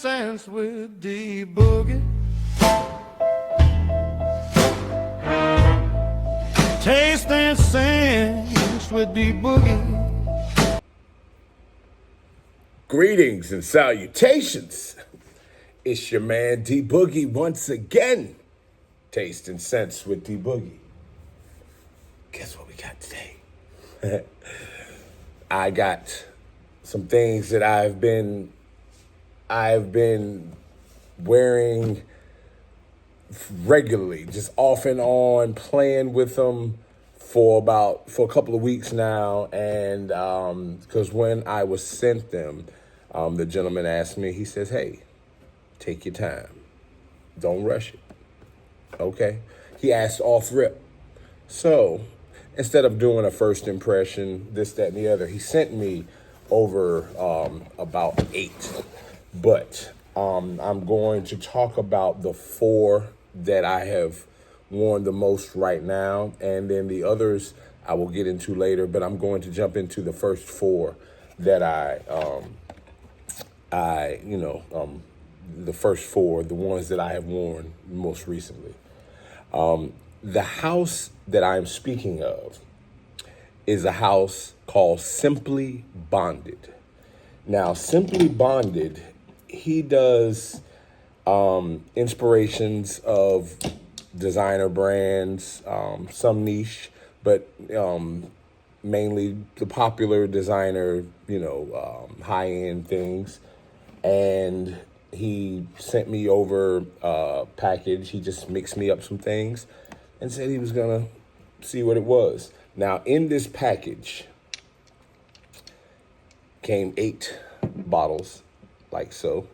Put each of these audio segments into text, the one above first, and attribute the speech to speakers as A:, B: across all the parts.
A: sense with D Boogie. Tasting sense with D Boogie.
B: Greetings and salutations. It's your man D Boogie once again. Tasting sense with D Boogie. Guess what we got today? I got some things that I've been wearing regularly, just off and on, playing with them for a couple of weeks now. And because when I was sent them, the gentleman asked me, he says, "Hey, take your time. Don't rush it." Okay? He asked off rip. So instead of doing a first impression, this, that, and the other, he sent me over about 8. But I'm going to talk about the 4 that I have worn the most right now, and then the others I will get into later. But I'm going to jump into the first 4 that the first 4, the ones that I have worn most recently. The house that I'm speaking of is a house called Simply Bonded. Now, Simply Bonded, he does inspirations of designer brands, some niche, but mainly the popular designer, high-end things. And he sent me over a package. He just mixed me up some things and said he was gonna see what it was. Now, in this package came 8 bottles, like so.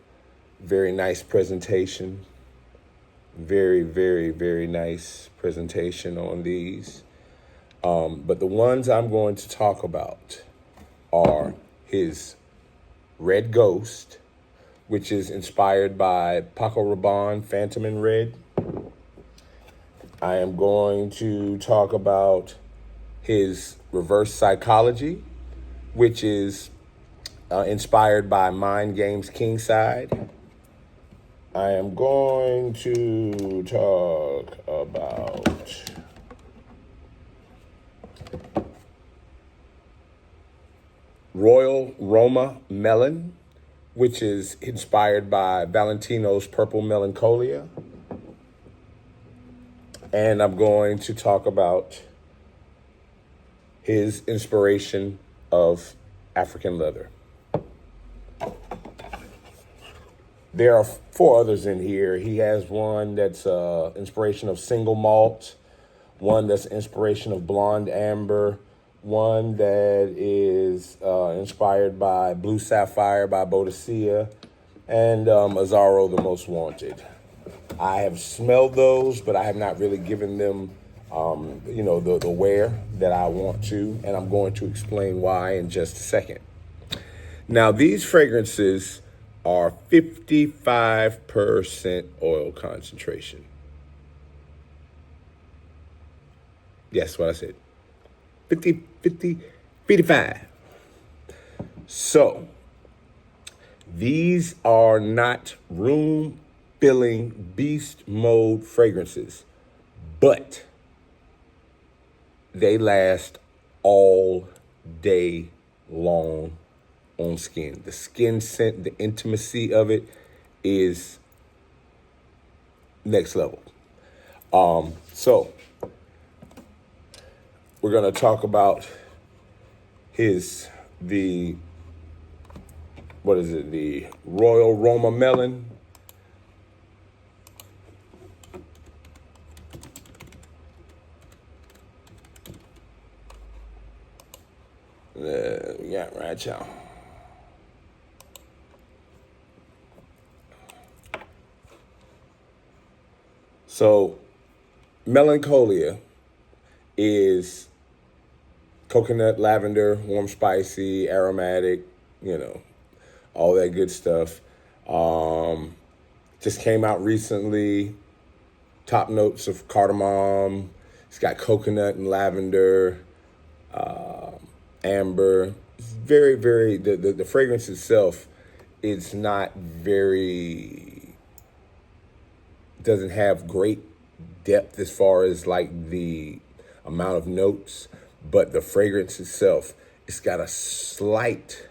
B: Very nice presentation. Very, very, very nice presentation on these. But the ones I'm going to talk about are his Red Ghost, which is inspired by Paco Rabanne Phantom in Red. I am going to talk about his Reverse Psychology, which is inspired by Mind Games Kingside. I am going to talk about Royal Roma Melon, which is inspired by Valentino's Purple Melancholia. And I'm going to talk about his inspiration of African leather. There are 4 others in here. He has one that's inspiration of single malt, one that's inspiration of blonde amber, one that is inspired by Blue Sapphire by Boadicea, and Azzaro the Most Wanted. I have smelled those, but I have not really given them, the wear that I want to, and I'm going to explain why in just a second. Now, these fragrances are 55% oil concentration. Yes, what I said. 55. So, these are not room-filling beast mode fragrances, but they last all day long on skin. The skin scent, the intimacy of it is next level. So we're gonna talk about the Royal Roma Melon. Yeah, right, y'all. So, Melancholia is coconut, lavender, warm, spicy, aromatic, all that good stuff. Just came out recently. Top notes of cardamom. It's got coconut and lavender, amber. It's very, very, the fragrance itself It's not very, doesn't have great depth as far as like the amount of notes, but the fragrance itself, it's got a slight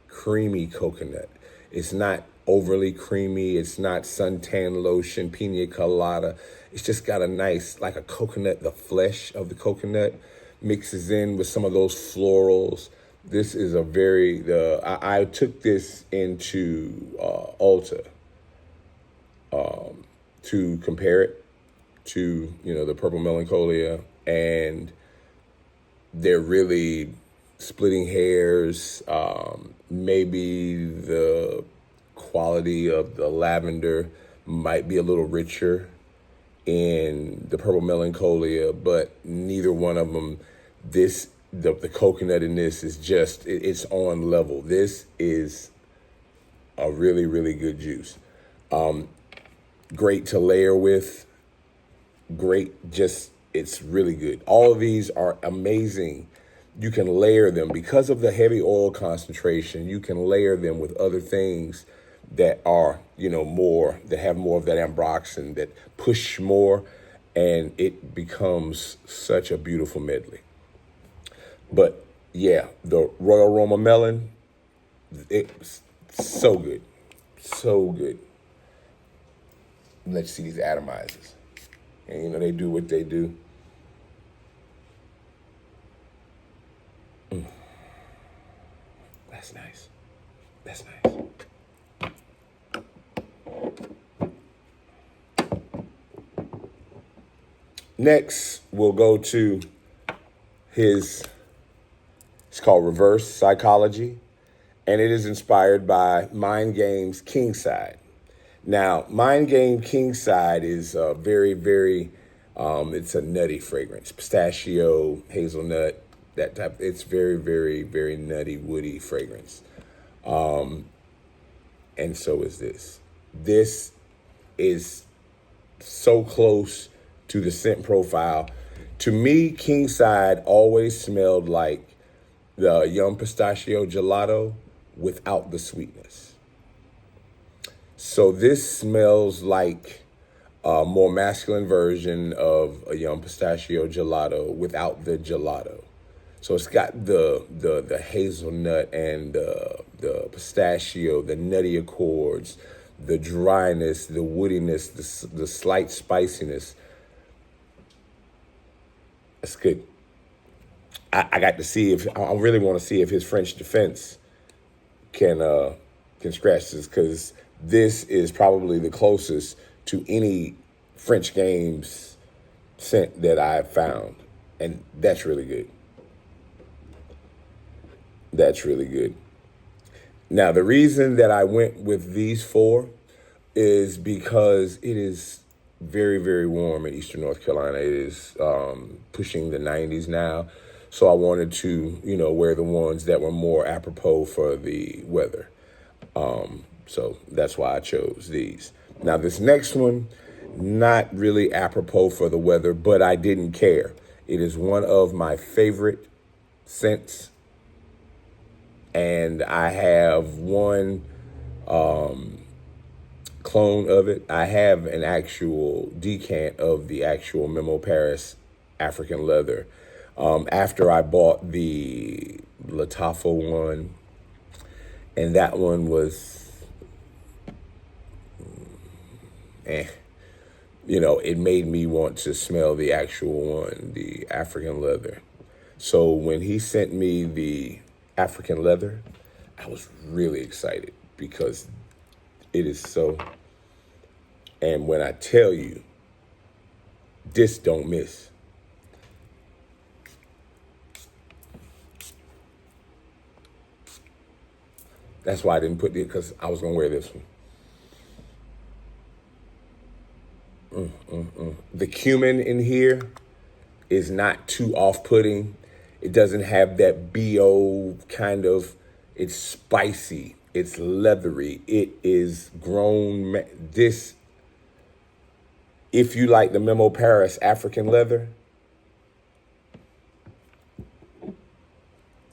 B: creamy coconut. It's not overly creamy. It's not suntan lotion, pina colada. It's just got a nice, like a coconut, the flesh of the coconut mixes in with some of those florals. This is a very, I took this into Ulta to compare it to, the Purple Melancholia, and they're really splitting hairs. Maybe the quality of the lavender might be a little richer in the Purple Melancholia, but neither one of them, the coconut in this is just, it's on level. This is a really, really good juice. Great to layer with. Great, just, it's really good. All of these are amazing. You can layer them because of the heavy oil concentration. You can layer them with other things that are, more, that have more of that ambroxan, that push more, and it becomes such a beautiful medley. But yeah, the Royal Roma Melon, it's so good. So good. Let's see these atomizers. And they do what they do. That's nice. That's nice. Next, we'll go to it's called Reverse Psychology, and it is inspired by Mind Games Kingside. Now, Mind Game Kingside is very, very, it's a nutty fragrance. Pistachio, hazelnut, that type. It's very, very, very nutty, woody fragrance. And so is this. This is so close to the scent profile. To me, Kingside always smelled like the Yum Pistachio Gelato without the sweetness. So this smells like a more masculine version of a Yum Pistachio Gelato without the gelato. So it's got the hazelnut and the pistachio, the nutty accords, the dryness, the woodiness, the slight spiciness. That's good. I got to see I really want to see if his French defense can scratch this, because this is probably the closest to any French Games scent that I've found. And that's really good. That's really good. Now, the reason that I went with these four is because it is very, very warm in Eastern North Carolina. It is pushing the 90s now. So I wanted to, wear the ones that were more apropos for the weather. So that's why I chose these. Now, this next one, not really apropos for the weather, but I didn't care. It is one of my favorite scents. And I have one clone of it. I have an actual decant of the actual Memo Paris African leather. After I bought the Lattafa one, and that one was, it made me want to smell the actual one, the African leather. So when he sent me the African leather, I was really excited because it is so, and when I tell you, this don't miss. That's why I didn't put it, because I was going to wear this one. The cumin in here is not too off-putting. It doesn't have that BO kind of, it's spicy, it's leathery, it is grown. This, if you like the Memo Paris African leather,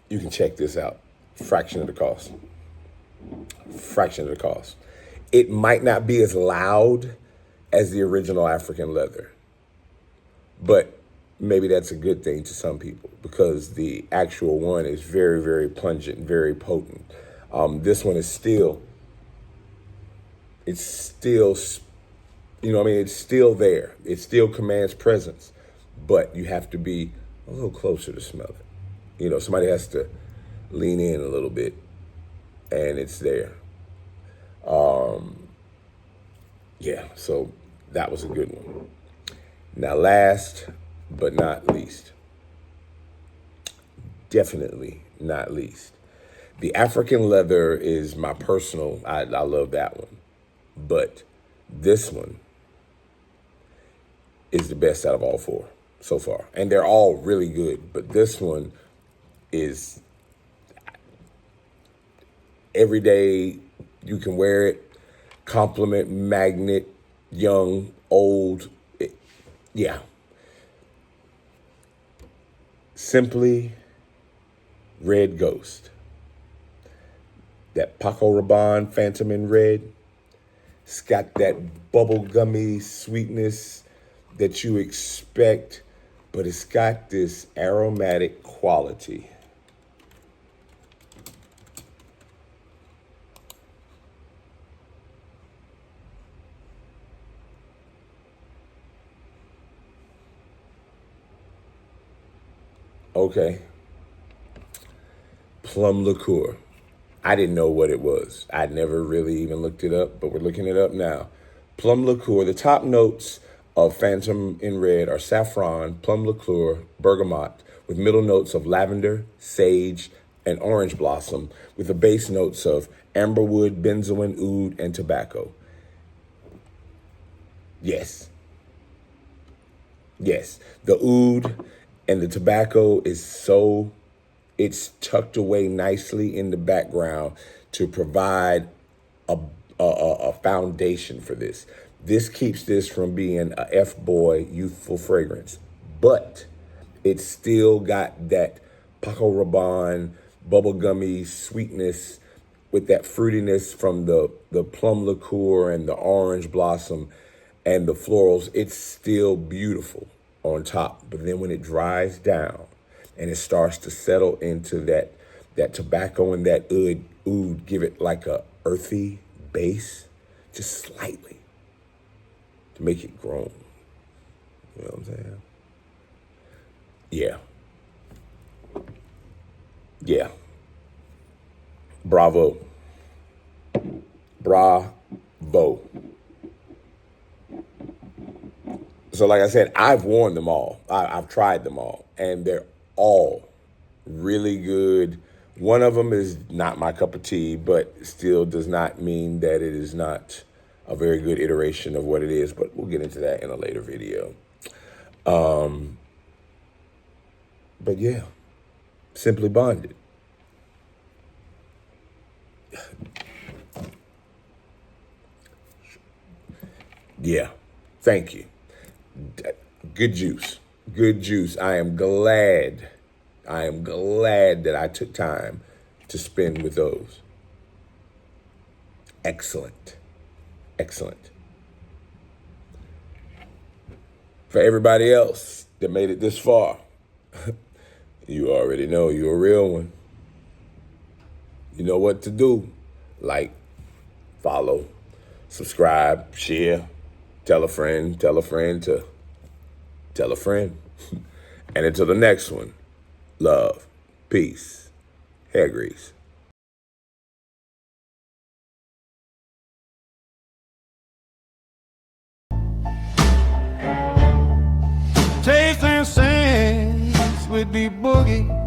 B: you can check this out. Fraction of the cost. Fraction of the cost. It might not be as loud as the original African leather, but maybe that's a good thing to some people because the actual one is very, very pungent, very potent. This one is still, it's still, it's still there. It still commands presence, but you have to be a little closer to smell it. Somebody has to lean in a little bit and it's there. Yeah, so that was a good one. Now, last but not least, definitely not least, the African leather is my personal, I love that one. But this one is the best out of all four so far. And they're all really good, but this one is every day you can wear it. Compliment, magnet, young, old. Yeah. Simply Red Ghost. That Paco Rabanne Phantom in red. It's got that bubblegummy sweetness that you expect, but it's got this aromatic quality. Okay. Plum liqueur. I didn't know what it was. I'd never really even looked it up, but we're looking it up now. Plum liqueur. The top notes of Phantom in Red are saffron, plum liqueur, bergamot, with middle notes of lavender, sage, and orange blossom, with the base notes of amberwood, benzoin, oud, and tobacco. Yes. Yes. The oud and the tobacco it's tucked away nicely in the background to provide a foundation for this. This keeps this from being a F-boy youthful fragrance, but it's still got that Paco Rabanne bubblegummy sweetness with that fruitiness from the plum liqueur and the orange blossom and the florals. It's still beautiful on top, but then when it dries down and it starts to settle into that tobacco and that oud, give it like a earthy base, just slightly, to make it grown. You know what I'm saying? Yeah. Yeah. Bravo. Bravo. So like I said, I've worn them all. I've tried them all, and they're all really good. One of them is not my cup of tea, but still does not mean that it is not a very good iteration of what it is, but we'll get into that in a later video. But yeah, Simply Bonded. Yeah, thank you. Good juice. Good juice. I am glad that I took time to spend with those. Excellent. Excellent. For everybody else that made it this far, you already know you're a real one. You know what to do. Like, follow, subscribe, share, tell a friend to tell a friend. And until the next one, love, peace, hair grease.
A: Taste and sings with the boogie.